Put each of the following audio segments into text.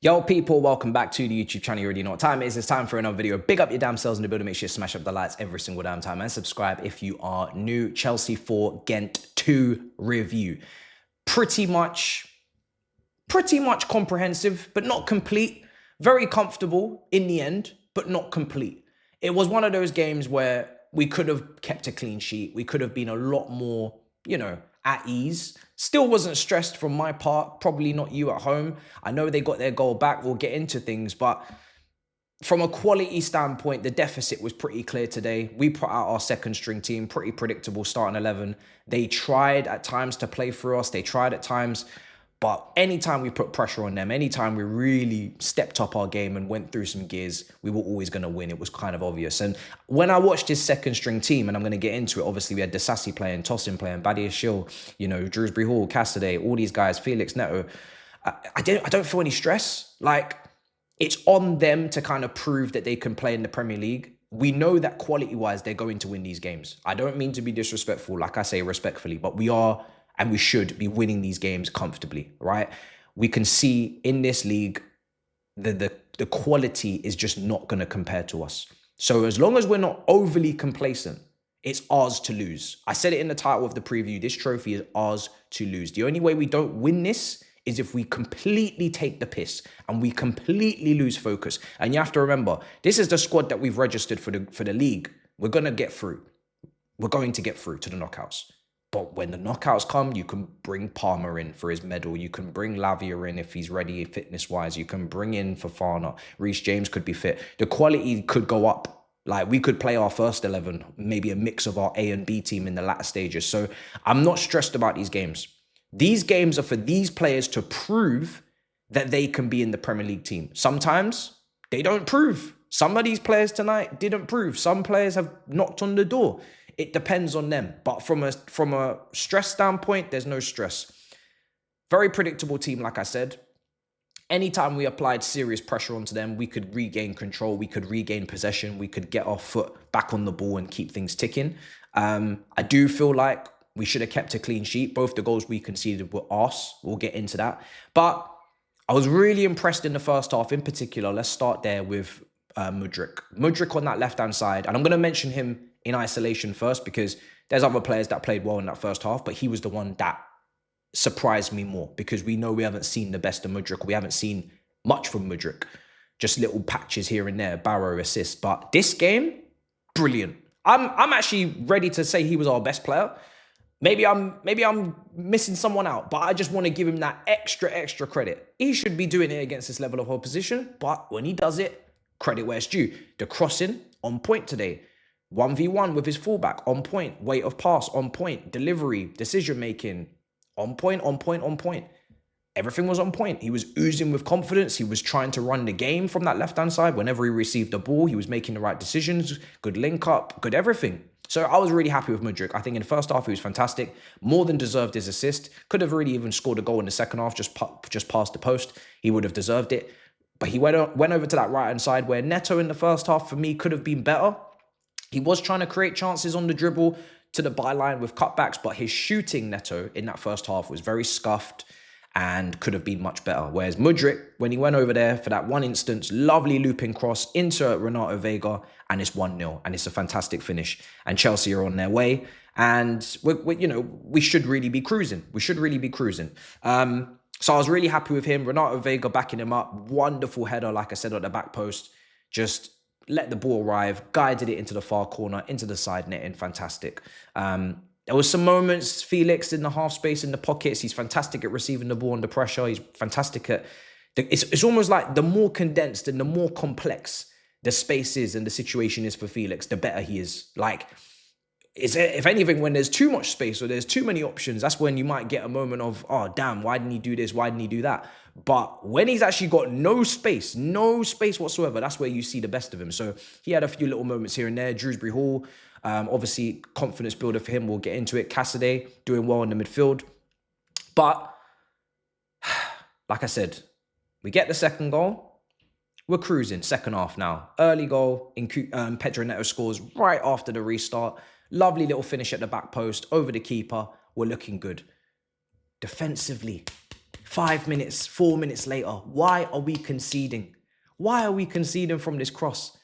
Yo, people, welcome back to the YouTube channel. You already know what time it is. It's time for another video. Big up your damn selves in the building. Make sure you smash up the lights every single damn time and subscribe if you are new. Chelsea 4, Gent 2 review. Pretty much comprehensive, but not complete. Very comfortable in the end, but not complete. It was one of those games where we could have kept a clean sheet. We could have been a lot more, at ease. Still wasn't stressed from my part, probably not you at home. I know they got their goal back, we'll get into things, but from a quality standpoint, the deficit was pretty clear today. We put out our second string team, pretty predictable starting 11. They tried at times to play through us, they tried at times, but anytime we put pressure on them, anytime we really stepped up our game and went through some gears, we were always going to win. It was kind of obvious. And when I watched his second string team, and I'm going to get into it, obviously we had Disasi playing, Tosin playing, Badia Shill, Drewsbury Hall, Cassidy, all these guys, Felix, Neto. I don't feel any stress. Like, it's on them to kind of prove that they can play in the Premier League. We know that quality-wise, they're going to win these games. I don't mean to be disrespectful, like I say respectfully, but we are and we should be winning these games comfortably, right? We can see in this league, the quality is just not going to compare to us. So as long as we're not overly complacent, it's ours to lose. I said it in the title of the preview, this trophy is ours to lose. The only way we don't win this is if we completely take the piss and we completely lose focus. And you have to remember, this is the squad that we've registered for the league. We're going to get through. We're going to get through to the knockouts. But when the knockouts come, you can bring Palmer in for his medal. You can bring Lavia in if he's ready fitness-wise. You can bring in Fofana. Reece James could be fit. The quality could go up. Like, we could play our first 11, maybe a mix of our A and B team in the latter stages. So I'm not stressed about these games. These games are for these players to prove that they can be in the Premier League team. Sometimes they don't prove. Some of these players tonight didn't prove. Some players have knocked on the door. It depends on them. But from a stress standpoint, there's no stress. Very predictable team, like I said. Anytime we applied serious pressure onto them, we could regain control. We could regain possession. We could get our foot back on the ball and keep things ticking. I do feel like we should have kept a clean sheet. Both the goals we conceded were arse. We'll get into that. But I was really impressed in the first half in particular. Let's start there with Mudryk. Mudryk on that left-hand side. And I'm going to mention him in isolation first because there's other players that played well in that first half, but he was the one that surprised me more because we know we haven't seen the best of Mudryk. We haven't seen much from Mudryk. Just little patches here and there, Barrow assists. But this game, brilliant. I'm actually ready to say he was our best player. Maybe I'm missing someone out, but I just want to give him that extra credit. He should be doing it against this level of opposition, but when he does it, credit where it's due. The crossing, on point today. 1v1 with his fullback, on point. Weight of pass, on point. Delivery, decision-making, on point. Everything was on point. He was oozing with confidence. He was trying to run the game from that left-hand side. Whenever he received the ball, he was making the right decisions. Good link-up, good everything. So I was really happy with Mudryk. I think in the first half, he was fantastic. More than deserved his assist. Could have really even scored a goal in the second half, just past the post. He would have deserved it. But he went over to that right-hand side where Neto in the first half, for me, could have been better. He was trying to create chances on the dribble to the byline with cutbacks, but his shooting, Neto, in that first half was very scuffed and could have been much better. Whereas Mudryk, when he went over there for that one instance, lovely looping cross into Renato Veiga, and it's 1-0, and it's a fantastic finish. And Chelsea are on their way, and we should really be cruising. So I was really happy with him. Renato Veiga backing him up. Wonderful header, like I said, at the back post. Just let the ball arrive, guided it into the far corner, into the side netting. Fantastic. There was some moments, Felix in the half space, in the pockets. He's fantastic at receiving the ball under pressure. He's fantastic at... It's almost like the more condensed and the more complex the space is and the situation is for Felix, the better he is. Like, if anything, when there's too much space or there's too many options, that's when you might get a moment of, oh, damn, why didn't he do this? Why didn't he do that? But when he's actually got no space whatsoever, that's where you see the best of him. So he had a few little moments here and there. Drewsbury Hall, obviously confidence builder for him. We'll get into it. Cassidy doing well in the midfield. But like I said, we get the second goal. We're cruising. Second half now. Early goal. Pedro Neto scores right after the restart. Lovely little finish at the back post. Over the keeper. We're looking good. Defensively, 5 minutes, 4 minutes later, why are we conceding? Why are we conceding from this cross?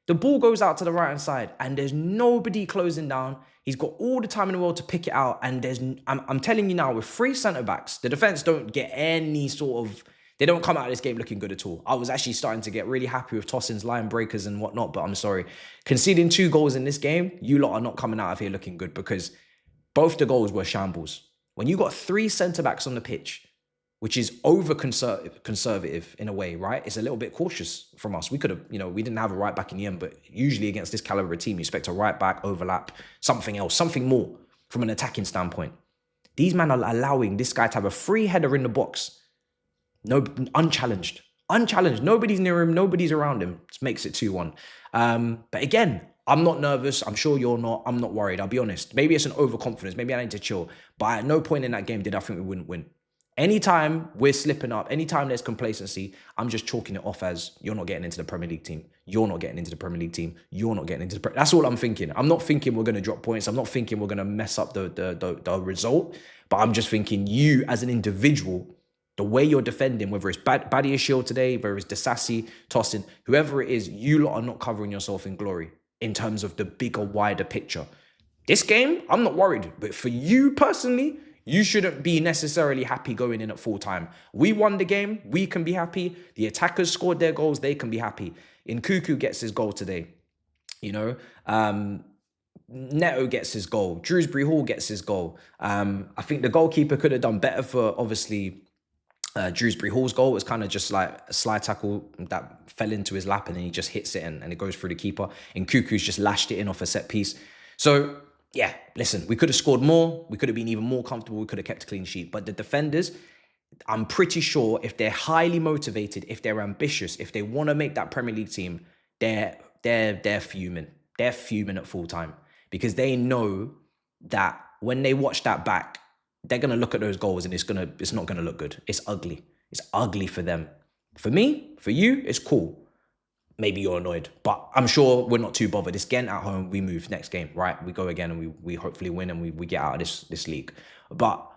The ball goes out to the right-hand side and there's nobody closing down. He's got all the time in the world to pick it out. And I'm telling you now, with 3 centre-backs, the defence don't get any sort of... They don't come out of this game looking good at all. I was actually starting to get really happy with Tosin's line breakers and whatnot, but I'm sorry. Conceding 2 goals in this game, you lot are not coming out of here looking good, because both the goals were shambles. When you got 3 centre-backs on the pitch, which is over-conservative in a way, right? It's a little bit cautious from us. We could have, we didn't have a right back in the end, but usually against this caliber of team, you expect a right back, overlap, something else, something more from an attacking standpoint. These men are allowing this guy to have a free header in the box. No, unchallenged. Nobody's near him. Nobody's around him. This makes it 2-1. But again, I'm not nervous. I'm sure you're not. I'm not worried. I'll be honest. Maybe it's an overconfidence. Maybe I need to chill. But at no point in that game did I think we wouldn't win. Anytime we're slipping up, anytime there's complacency, I'm just chalking it off as you're not getting into the Premier League team. You're not getting into the Premier League team. You're not getting into the... That's all I'm thinking. I'm not thinking we're going to drop points. I'm not thinking we're going to mess up the result. But I'm just thinking you as an individual, the way you're defending, whether it's Badiashile today, whether it's Disasi, Tosin, whoever it is, you lot are not covering yourself in glory in terms of the bigger, wider picture. This game, I'm not worried. But for you personally, you shouldn't be necessarily happy going in at full time. We won the game. We can be happy. The attackers scored their goals. They can be happy. Nkunku gets his goal today. Neto gets his goal. Shrewsbury Hall gets his goal. I think the goalkeeper could have done better for, obviously, Shrewsbury Hall's goal. It was kind of just like a slide tackle that fell into his lap and then he just hits it and it goes through the keeper. And Nkunku's just lashed it in off a set piece. So, yeah, listen, we could have scored more. We could have been even more comfortable. We could have kept a clean sheet. But the defenders, I'm pretty sure if they're highly motivated, if they're ambitious, if they want to make that Premier League team, they're fuming. They're fuming at full time because they know that when they watch that back, they're going to look at those goals and it's not going to look good. It's ugly. It's ugly for them. For me, for you, it's cool. Maybe you're annoyed, but I'm sure we're not too bothered. It's Gent at home. We move next game, right? We go again and we hopefully win and we get out of this league. But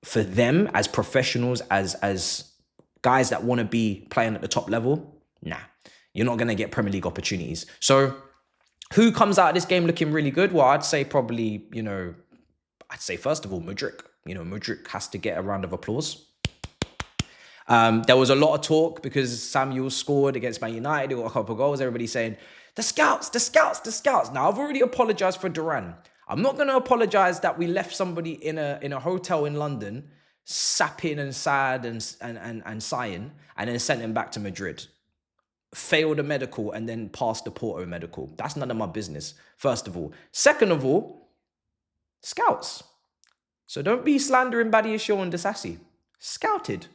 for them as professionals, as guys that want to be playing at the top level, nah, you're not going to get Premier League opportunities. So who comes out of this game looking really good? Well, I'd say probably, first of all, Mudryk. Mudryk has to get a round of applause. There was a lot of talk because Samuel scored against Man United. He got a couple of goals. Everybody saying, the scouts. Now, I've already apologized for Duran. I'm not going to apologize that we left somebody in a hotel in London sapping and sad and sighing and then sent him back to Madrid. Failed a medical and then passed the Porto medical. That's none of my business, first of all. Second of all, scouts. So don't be slandering Badiashile and Disasi. Scouted.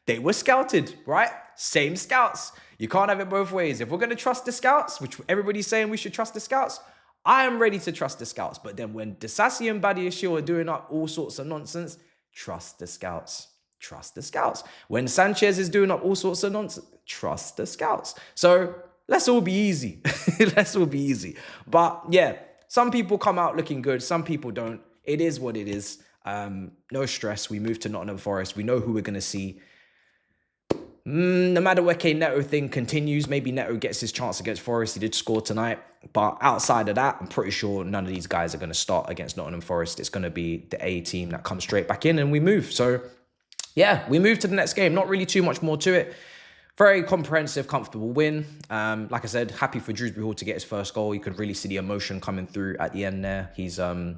They were scouted, right? Same scouts. You can't have it both ways. If we're going to trust the scouts, which everybody's saying we should trust the scouts, I am ready to trust the scouts. But then when Disasi and Badiashile are doing up all sorts of nonsense, trust the scouts. Trust the scouts. When Sanchez is doing up all sorts of nonsense, trust the scouts. So let's all be easy. Let's all be easy. But yeah, some people come out looking good. Some people don't. It is what it is. No stress. We move to Nottingham Forest. We know who we're going to see. No matter what Neto thing continues, maybe Neto gets his chance against Forest. He did score tonight. But outside of that, I'm pretty sure none of these guys are going to start against Nottingham Forest. It's going to be the A team that comes straight back in and we move. So yeah, we move to the next game. Not really too much more to it. Very comprehensive, comfortable win. Like I said, happy for Shrewsbury Hall to get his first goal. You could really see the emotion coming through at the end there. He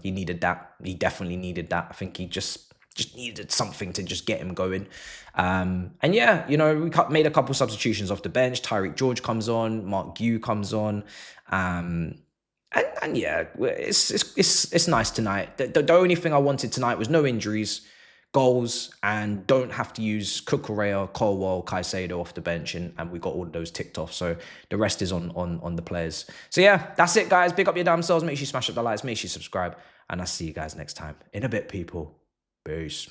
needed that. He definitely needed that. I think he just needed something to just get him going. And yeah, we made a couple substitutions off the bench. Tyreek George comes on. Mark Gue comes on. And yeah, it's nice tonight. The only thing I wanted tonight was no injuries, goals, and don't have to use Cucurella, Colwell, Caicedo off the bench, and we got all of those ticked off. So the rest is on the players. So yeah, that's it, guys. Pick up your damn selves. Make sure you smash up the likes. Make sure you subscribe. And I'll see you guys next time. In a bit, people. Peace.